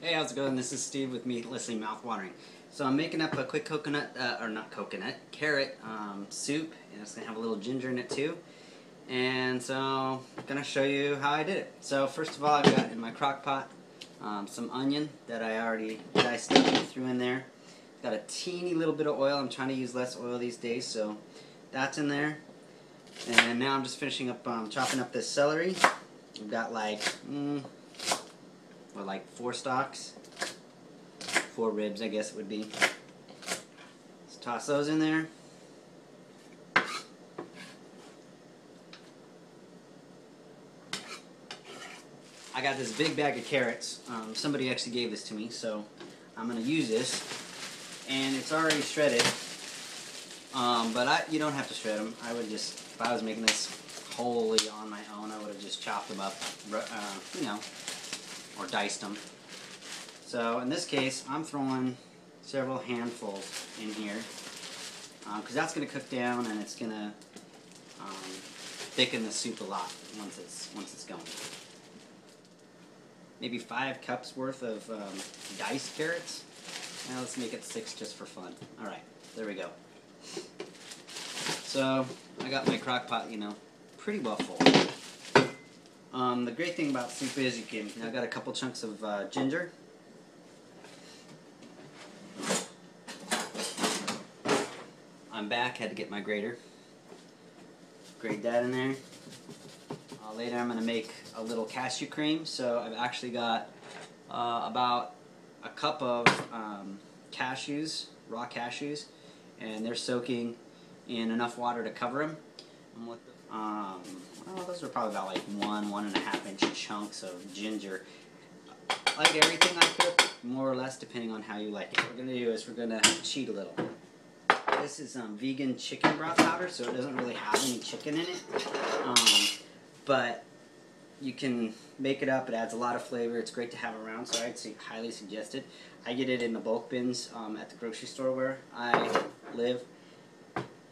Hey, how's it going? This is Steve with Meatlessly Mouthwatering. So I'm making up a quick carrot soup, and it's gonna have a little ginger in it too. And so I'm gonna show you how I did it. So first of all, I've got in my crock pot some onion that I already diced up and threw in there. Got a teeny little bit of oil. I'm trying to use less oil these days, so that's in there. And now I'm just finishing up chopping up this celery. I've got like four stalks, 4 ribs, I guess it would be. Let's toss those in there. I got this big bag of carrots. Somebody actually gave this to me, so I'm going to use this. And it's already shredded, but you don't have to shred them. I would just, if I was making this wholly on my own, I would have just chopped them up, or diced them. So in this case, I'm throwing several handfuls in here because that's going to cook down and it's going to thicken the soup a lot once it's going. Maybe 5 cups worth of diced carrots. Now let's make it 6 just for fun. All right, there we go. So I got my crock pot, pretty well full. The great thing about soup is I got a couple chunks of ginger. I'm back, had to get my grater. Grate that in there. Later I'm going to make a little cashew cream, so I've actually got about a cup of cashews, raw cashews, and they're soaking in enough water to cover them. Those are probably about like 1.5 inch chunks of ginger. Like everything I cook, more or less, depending on how you like it. What we're going to do is we're going to cheat a little. This is vegan chicken broth powder, so it doesn't really have any chicken in it. But you can make it up. It adds a lot of flavor. It's great to have around, so I'd highly suggest it. I get it in the bulk bins at the grocery store where I live.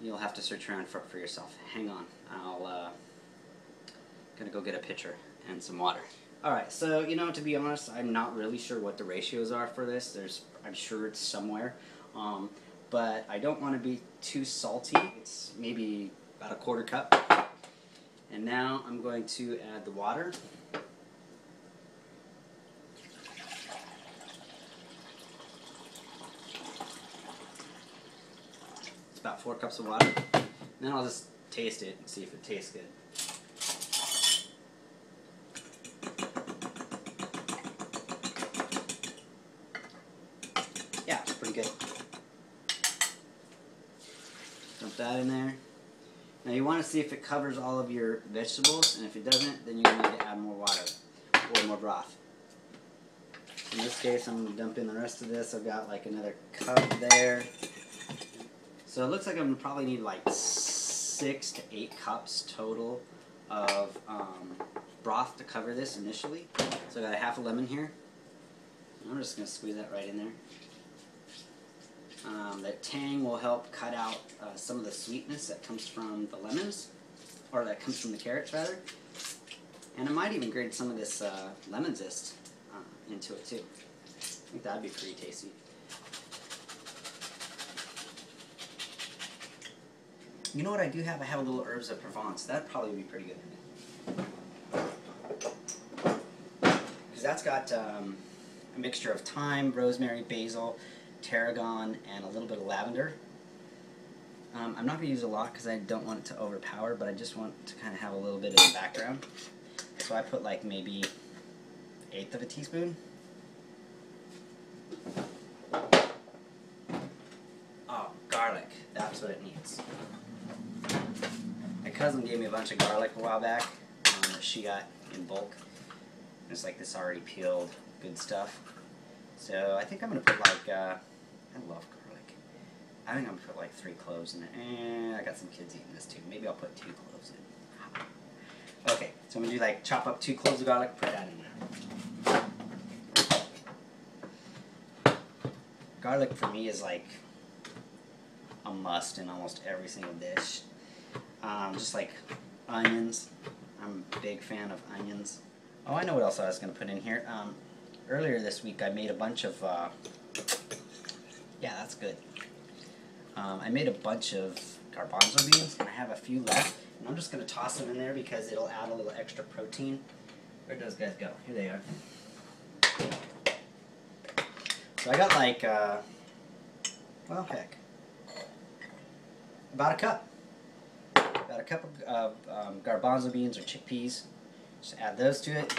You'll have to search around for yourself. Hang on. I'll gonna go get a pitcher and some water. Alright, so to be honest, I'm not really sure what the ratios are for this. I'm sure it's somewhere. But I don't want to be too salty. It's maybe about 1/4 cup. And now I'm going to add the water. It's about 4 cups of water. And then I'll just taste it and see if it tastes good. Yeah, it's pretty good. Dump that in there. Now you want to see if it covers all of your vegetables, and if it doesn't, then you're going to need to add more water or more broth. In this case, I'm going to dump in the rest of this. I've got like another cup there. So it looks like I'm going to probably need like 6 to 8 cups total of broth to cover this initially. So I got a half a lemon here. I'm just going to squeeze that right in there. That tang will help cut out some of the sweetness that comes from the lemons, or that comes from the carrots rather. And I might even grate some of this lemon zest into it too. I think that'd be pretty tasty. You know what I do have? I have a little herbs of Provence. That'd probably be pretty good. Because that's got a mixture of thyme, rosemary, basil, tarragon, and a little bit of lavender. I'm not going to use a lot because I don't want it to overpower, but I just want to kind of have a little bit in the background. So I put like maybe 1/8 of a teaspoon. Oh, garlic. That's what it needs. My cousin gave me a bunch of garlic a while back that she got in bulk. It's like this already peeled, good stuff. So I think I'm going to put like, I love garlic. I think I'm going to put like 3 cloves in it. And I got some kids eating this too. Maybe I'll put 2 cloves in. Okay, so I'm going to do like chop up 2 cloves of garlic, put that in there. Garlic for me is like a must in almost every single dish. Just like onions. I'm a big fan of onions. Oh, I know what else I was going to put in here. earlier this week I made a bunch of, yeah, that's good. I made a bunch of garbanzo beans, and I have a few left, and I'm just going to toss them in there because it'll add a little extra protein. Where'd those guys go? Here they are. So I got like, well, heck, about a cup. About a cup of garbanzo beans or chickpeas. Just add those to it.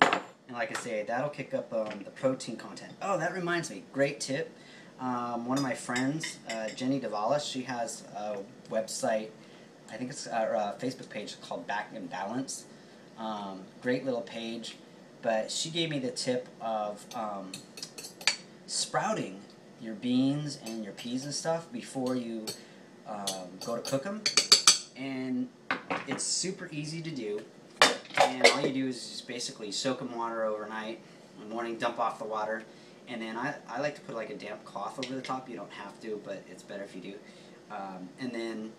And like I say, that'll kick up the protein content. Oh, that reminds me, great tip. One of my friends, Jenny Davalis, she has a website, I think it's a Facebook page called Back in Balance. Great little page. But she gave me the tip of sprouting your beans and your peas and stuff before you go to cook them. And it's super easy to do. And all you do is just basically soak them in water overnight. In the morning, dump off the water. And then I like to put like a damp cloth over the top. You don't have to, but it's better if you do. And then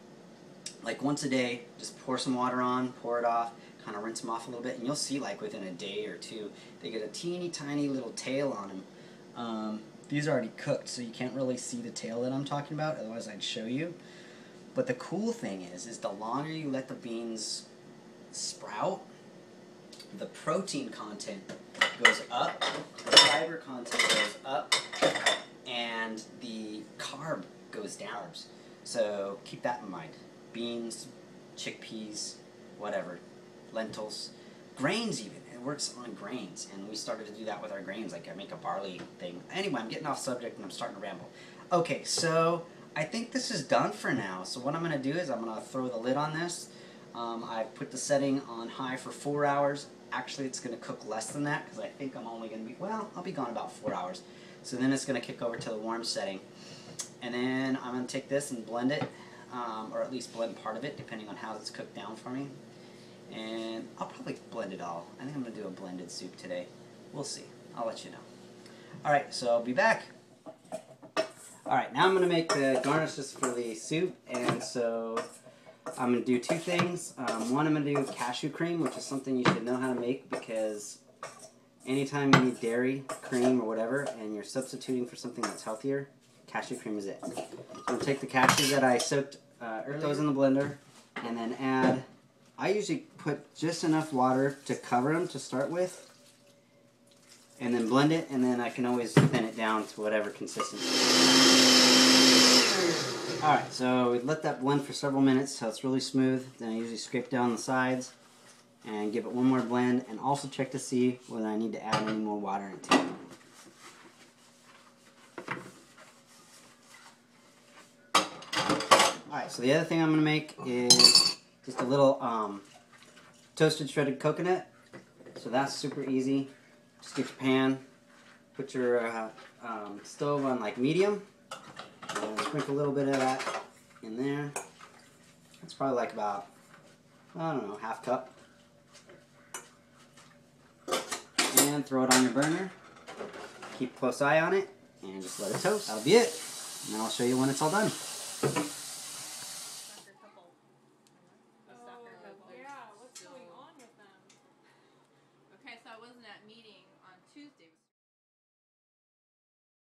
like once a day, just pour some water on, pour it off, kind of rinse them off a little bit, and you'll see like within a day or two, they get a teeny tiny little tail on them. These are already cooked, so you can't really see the tail that I'm talking about, otherwise I'd show you. But the cool thing is the longer you let the beans sprout, the protein content goes up, the fiber content goes up, and the carb goes down. So keep that in mind. Beans, chickpeas, whatever, lentils, grains even. It works on grains, and we started to do that with our grains. Like I make a barley thing. Anyway, I'm getting off subject and I'm starting to ramble. Okay, so I think this is done for now. So what I'm going to do is I'm going to throw the lid on this. I've put the setting on high for 4 hours. Actually, it's going to cook less than that because I think I'm only going to be, well, I'll be gone about 4 hours. So then it's going to kick over to the warm setting. And then I'm going to take this and blend it, or at least blend part of it, depending on how it's cooked down for me. And I'll probably blend it all. I think I'm going to do a blended soup today. We'll see. I'll let you know. Alright, so I'll be back. Alright, now I'm going to make the garnishes for the soup, and so I'm going to do two things. One, I'm going to do cashew cream, which is something you should know how to make because anytime you need dairy, cream, or whatever, and you're substituting for something that's healthier, cashew cream is it. So I'm going to take the cashews that I soaked earlier, those in the blender, and then add, I usually put just enough water to cover them to start with, and then blend it, and then I can always thin it down to whatever consistency. Alright, so we let that blend for several minutes so it's really smooth. Then I usually scrape down the sides and give it one more blend, and also check to see whether I need to add any more water into it. Alright, so the other thing I'm going to make is just a little toasted shredded coconut. So that's super easy. Just get your pan, put your stove on like medium, and sprinkle a little bit of that in there. That's probably like about, I don't know, half cup. And throw it on your burner. Keep a close eye on it, and just let it toast. That'll be it. Now I'll show you when it's all done.